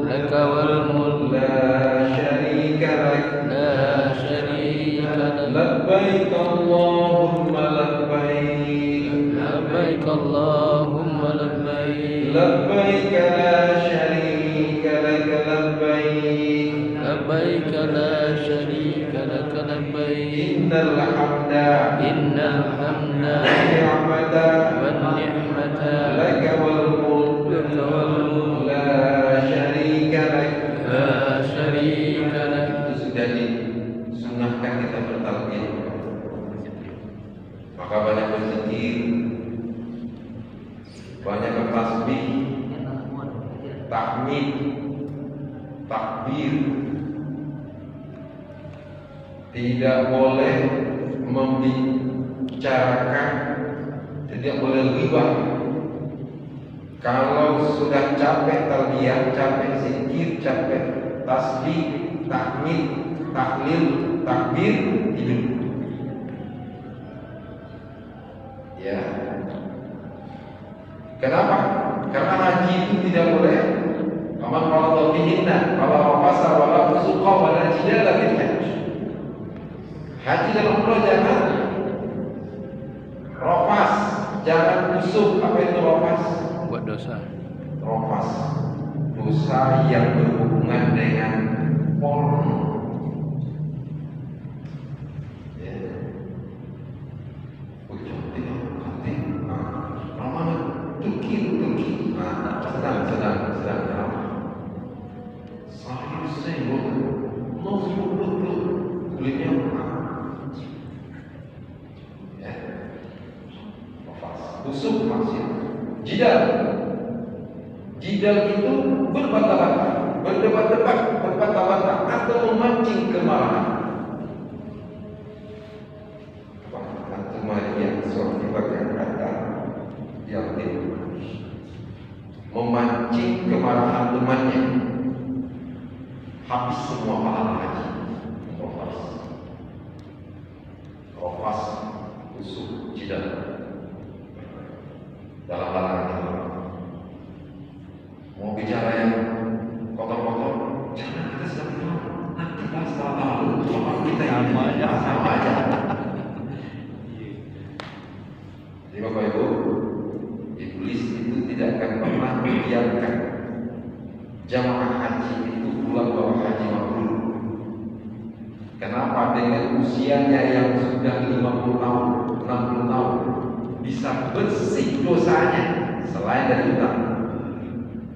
laka wal mulk la syarika lak. Labbaik Allahumma labbaik. Labbaik Allahumma labbaik. Labbaik la syarika laka labbaik. Labbaik la syarika laka labbaik. Innal hamda wan ni'mata laka wal mulk la syarika lak. la syarika lak. Itu sudah disunahkan kita bertalbiyah. Maka banyak berzikir, banyak bertasbih, tahmid, takbir. Tidak boleh membicarakan, tidak boleh ghibah. Kalau sudah capek talbiyah, capek zikir, capek tasbih, tahmid, tahlil, takbir, tidur. Ya. Kenapa? Karena haji itu tidak boleh. Aman kalau fihinna, kalau rafasa wala fusuqa wala jidala fil hajj. Haji dan umrah jangan rafas, jangan busuk. Apa itu rafas? Buat dosa. Rafas, dosa yang berhubungan dengan porno. Sedang. Sahih senggol, kulitnya busuk maksiat. Jidal itu berbantah-bantah, berdebat-debat, berbantah-bantah atau memancing kemarahan. Antum yang suatu bagian kata yang memancing kemarahan temannya, habis semua pahala haji. Rofas, busuk, jidal dalam larangan. Mau bicara yang kotor-kotor, jangan, kita sedang tahu. Nanti bahas lalu, soal kita yang sama aja. Jadi Bapak Ibu, iblis itu tidak akan pernah membiarkan jamaah haji itu pulang bawa haji mabrur. Kenapa? Dengan usianya yang sudah 50 tahun, 60 tahun, bisa bersih dosanya selain dari utang.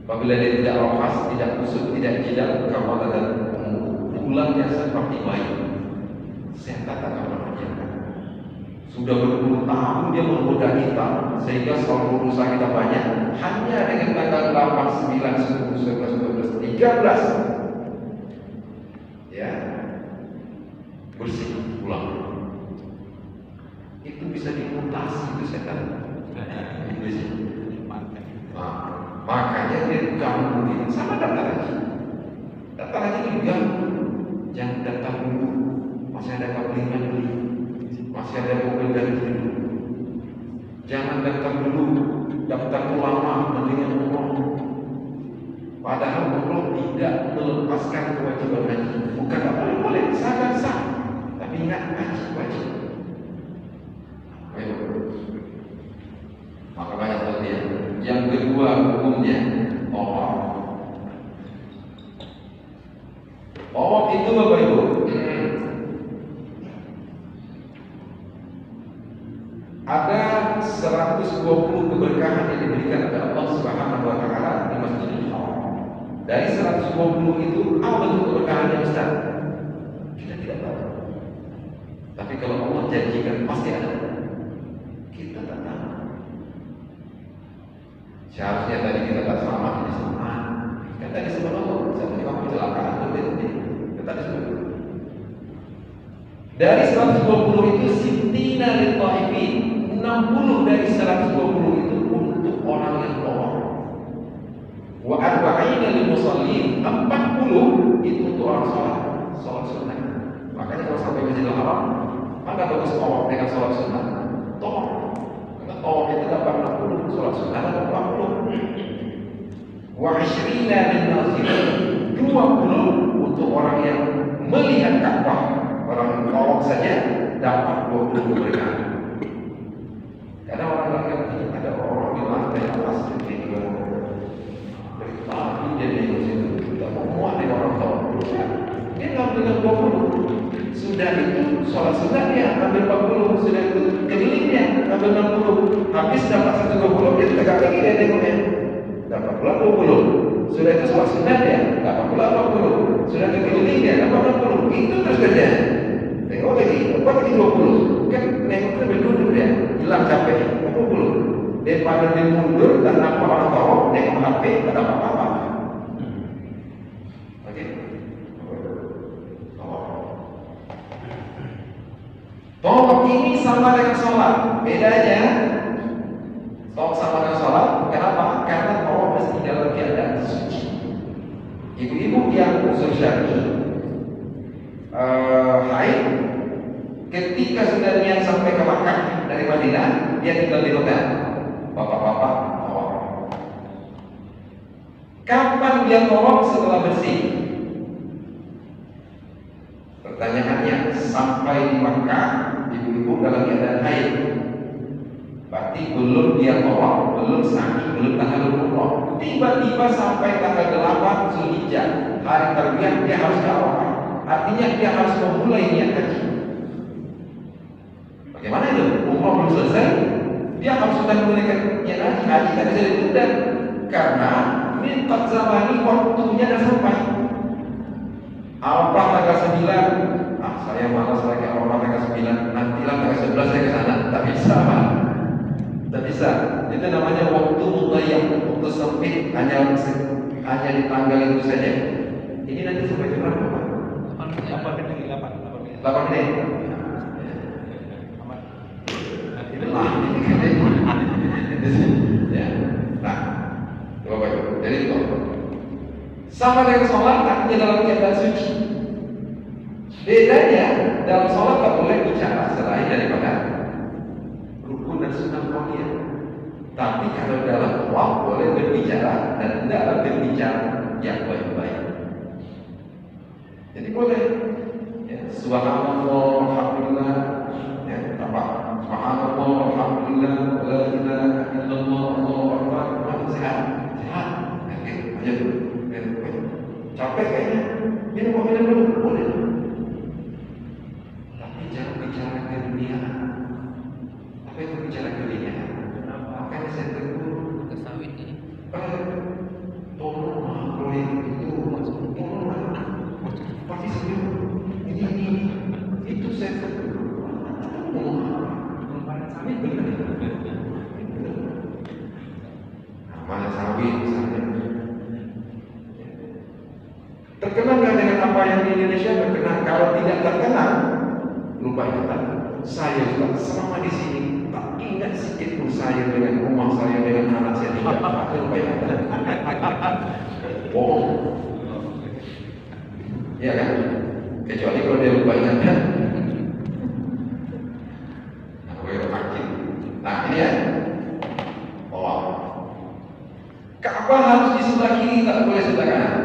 Apabila dia tidak rokas, tidak kusut, tidak jidal, kamu dan pulangnya seperti bayi. Setan akan mengerjakan. Sudah berpuluh tahun dia menggoda kita, sehingga selalu berusaha kita banyak. Hanya dengan tanggal 8, 9, 10, 11, 12, 13, ya, bersih pulang. Itu bisa dimutasi itu setan. Nah, makanya dia ganggu sama daftar haji. Daftar haji itu diganggu. Jangan daftar dulu, masih ada kabelnya beli, masih ada mobil ganti dulu. Jangan daftar dulu, daftar lama mendingan umroh. Padahal umroh tidak melepaskan kewajiban haji. Bukan apa boleh, sah, tapi ingat haji wajib. Ayo. Maka banyak hal dia. Yang kedua hukumnya tawaf. Tawaf itu Bapak Ibu, ada 120 keberkahan yang diberikan oleh Allah Subhanahu wa taala di Masjidil Haram. Dari 120 itu apa bentuk keberkahannya Ustaz? Kita tidak tahu. Tapi kalau Allah janjikan pasti ada. Kita tak tahu. Seharusnya tadi kita tak selamat di sana. Kan tadi sebelum Allah, seharusnya kamu kecelakaan kita tadi sebelum. Dari 120 itu Sittina lil Taifin, 60 dari 120 itu untuk orang yang tawaf. Wa arba'ina lil musallin, 40 itu untuk orang salat sunnah. Makanya kalau sampai Masjidil Haram, mana bagus tawaf dengan salat sunnah? Tawaf. Karena tawaf itu dapat 60, salat sunnah dapat 40. Wa 20 lin nazirin, 20 untuk orang yang melihat Ka'bah. Orang tawaf saja dapat 20 keberkahan. Karena orang yang ada orang di lantai atas itu berlari dia di situ, tidak mau muat dengan orang tawaf. Dia ngambil 20, sudah itu sholat sunnah dia ambil 40, sudah itu kelilingnya ambil 60, habis dapat 120 dia tegak lagi dia tengoknya, dapat pula 20, sudah itu sholat sunnah dia dapat pula 20, sudah itu kelilingnya dapat 60, itu terus kerja. Tengok lagi, apa lagi 20? Kan nengok lebih dulu dia, hilang capeknya, 20. Daripada dia mundur dan nampak orang tawaf, nengok HP, tak dapat apa-apa. Oke? Tawaf ini sama dengan sholat. Bedanya, tawaf sama dengan sholat. Kenapa? Karena tawaf mesti dalam keadaan suci. Ibu-ibu yang usul syar'i, haid, ketika sudah niat sampai ke Makkah dari Madinah, dia tinggal di hotel. Bapak-bapak tawaf. Kapan dia tawaf setelah bersih? Pertanyaannya, sampai di Makkah, ibu-ibu dalam keadaan haid. Berarti belum dia tawaf, belum sa'i, belum tanggal umroh. Tiba-tiba sampai tanggal 8 Zulhijjah, hari tarbiyah, dia harus ke Arafah. Artinya dia harus memulai niat haji. Bagaimana itu? Umroh belum selesai, dia harus sudah menunaikan niat haji. Haji tak bisa ditunda karena miqat zamani waktunya dah sampai. Arafah tanggal 9. Saya malas lagi Arafah tanggal 9. Nantilah tanggal 11 saya ke sana. Tak bisa, Pak. Tak bisa. Itu namanya waktu mudayyak, waktu sempit, hanya di tanggal itu saja. Ini nanti sampai jam berapa, Pak? 8 menit. Ya. Nah, Bapak Ibu, jadi itu sama dengan sholat, artinya dalam keadaan suci. Bedanya dalam sholat tak boleh bicara selain daripada rukun dan sunnah qauliyah. Tapi kalau dalam tawaf boleh berbicara dan tidak berbicara yang baik-baik. Jadi boleh. Subhanallah, alhamdulillah, ya, apa? Subhanallah, alhamdulillah, la ilaha illallah, Allahu akbar. Sehat. Oke, aja dulu. Capek kayaknya. Minum dulu, boleh. Tapi jangan bicara ke dunia. Apa itu bicara ke dunia? Makanya saya tegur. tolong proyek itu, tolong pasti sebelum ini itu saya sawit benar. Mana sawit misalnya. Terkenal nggak dengan apa yang di Indonesia terkenal? Kalau tidak terkenal, lupa ingatan. Saya juga selama di sini tak ingat sedikit pun saya dengan rumah saya dengan anak saya tidak pakai lupa ingatan. Bohong. Iya kan? Kecuali kalau dia lupa ingatan. Nah ini ya. Oh, Ka'bah harus di sebelah kiri, tak boleh sebelah kanan.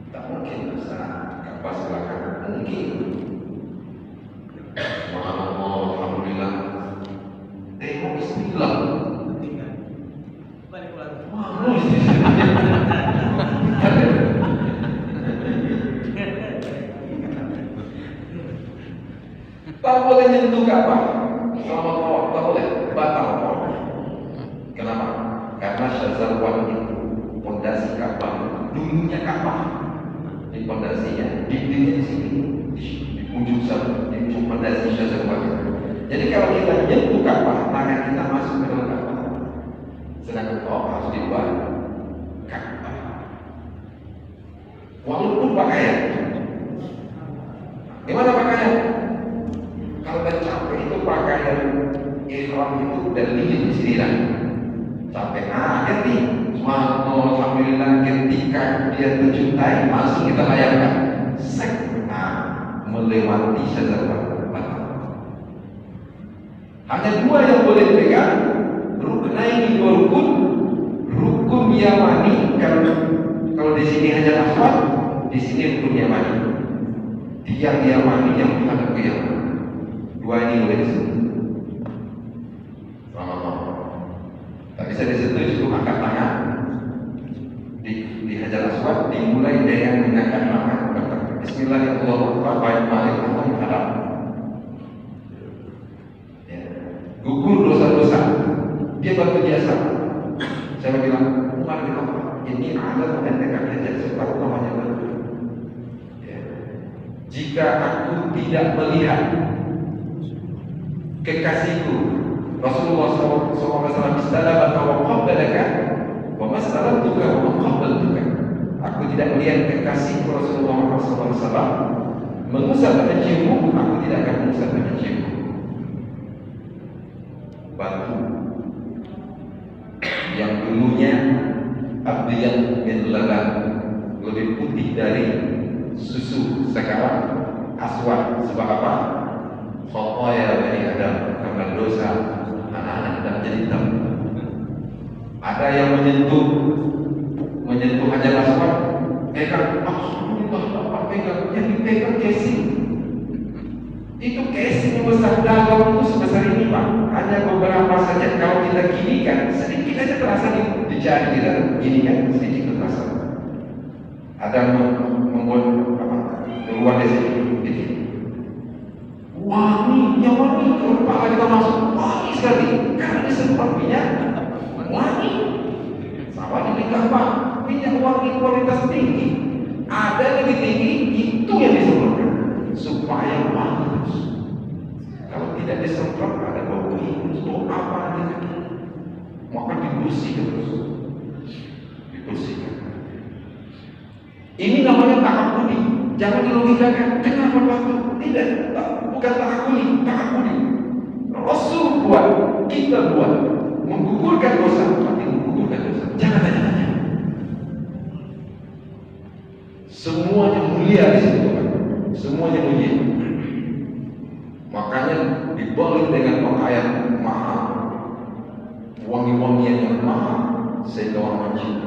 Tak mungkin Ustaz, Ka'bah sebelah kanan mungkin. Alhamdulillah. Tengok Bismillah. Balik pulang. Malu. Tak boleh nyentuh Ka'bah. Selama tawaf tak boleh, batal tawaf. Kenapa? Karena Syazarwan itu pondasi Ka'bah, dulunya Ka'bah. Di pondasinya, dindingnya di sini, di ujung sana, di ujung pondasi Syazarwan. Jadi kalau kita nyentuh Ka'bah, tangan kita masuk ke dalam Ka'bah. Sedangkan tawaf harus di luar Ka'bah. Walaupun pakaian. Gimana pakaian? Kalau udah capek itu pakaian ihram itu dan lilin di sini lah. Capek, ganti. Alhamdulillah ketika dia terjuntai langsung kita layarkan. Melewati Syazarwan. Hanya dua yang boleh pegang. Ruknaini dua rukun. Rukun Yamani kalau di sini hanya aswad, di sini rukun Yamani. Tiang Yamani yang menghadap ke Yaman. Dua ini boleh disentuh. Tak bisa disentuh, cukup angkat tangan di Hajar Aswad, dimulai dengan mengangkat tangan. Bismillahirrahmanirrahim. Baik-baik atau menghadap. Ya. Gugur dosa-dosa. Dia baru biasa. Saya bilang, Umar bin Khattab, ini ada menandakan hajat sebab namanya baru. Ya. Jika aku tidak melihat kekasihku Rasulullah SAW istadaba wa qabbalaka wa mas'alatuka wa qabbaltuka. Aku tidak melihat kekasihku Rasulullah SAW mengusap dan menciummu, aku tidak akan mengusap dan menciummu. Batu yang dulunya abdiyan min laban, lebih putih dari susu, sekarang aswad. Sebab apa? Khataya Bani Adam, karena dosa anak-anak Adam jadi hitam. Ada yang menyentuh Hajar Aswad, pegang, Alhamdulillah dapat pegang, yang dipegang casing. Itu casing yang besar dalam itu sebesar ini Pak. Hanya beberapa saja. Kalau kita gini kan, sedikit aja terasa di jari kita. Gini kan, sedikit terasa. Ada membuat apa? Keluar dari sini. Wangi, yang wangi. Kalau kepala kita masuk, wangi sekali. Karena disemprot minyak, wangi. Sama di Ka'bah, minyak wangi kualitas tinggi. Ada yang lebih tinggi, itu yang disemprotkan supaya wangi terus. Kalau tidak disemprot, ada bau hingus, bau apa gitu. Maka dibersihkan terus. Dibersihkan. Ini namanya ta'abbudi. Jangan dilogikakan. Kenapa batu? Tidak. Bukan ta'abbudi. Rasul buat, kita buat. Menggugurkan dosa, berarti menggugurkan dosa. Jangan tanya-tanya. Semuanya mulia di situ, semuanya mulia. Makanya dibalik dengan pakaian mahal, wangi-wangian yang mahal, sehingga orang mencium.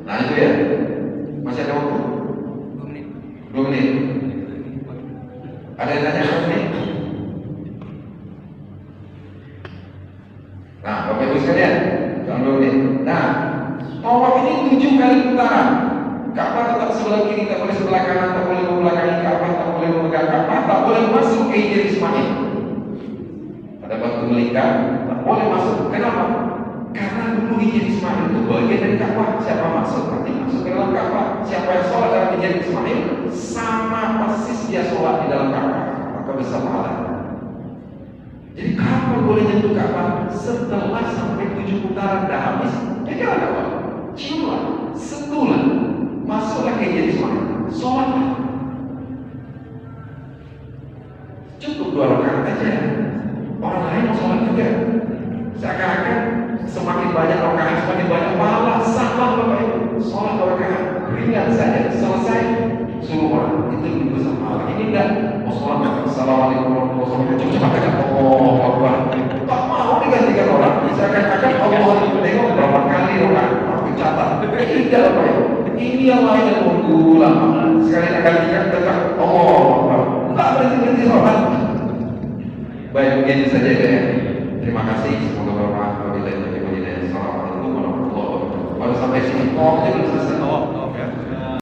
Nah itu ya. Masih ada waktu? 2 menit. 2 menit. Ada yang tanya 2 menit? Nah, Bapak Ibu sekalian, dalam 2 menit. Nah, tawaf ini 7 kali putaran. Ka'bah tetap sebelah kiri, tak boleh sebelah kanan, tak boleh membelakangi Ka'bah, tak boleh memegang Ka'bah, tak boleh masuk ke Hijr Ismail. Ada batu melingkar, tak boleh masuk. Kenapa? Karena dulu hijab Ismail itu bagian dari Ka'bah. Siapa masuk nanti masuk ke dalam Ka'bah. Siapa yang sholat dalam hijab Ismail sama persis dia sholat di dalam Ka'bah, maka bisa pahala. Jadi kapan boleh nyentuh Ka'bah? Setelah sampai 7 putaran dah habis. Jadi ada apa? Ciumlah, sentuhlah, masuklah ke hijab Ismail, sholatlah. Cukup 2 rakaat aja. Orang lain mau sholat juga. Seakan-akan semakin banyak rakaat, semakin banyak pahala. Sama Bapak Ibu, sholat 2 rakaat ringan saja, selesai suruh orang itu lebih besar pahala. Ini enggak mau sholat, assalamualaikum warahmatullahi wabarakatuh, cepat aja, Allah Akbar. Tak mau digantikan orang. Seakan-akan Allah itu tengok berapa kali orang aku catat. Tidak Bapak Ibu, ini yang lain yang menunggu lama. Sekali akan dikatakan Allah Akbar, tak berhenti sholat. Baik, begini saja ya. Terima kasih, semoga bermanfaat. Wabillahi taufiq wal hidayah. Assalamualaikum warahmatullahi wabarakatuh. Baru sampai sini, jadi selesai.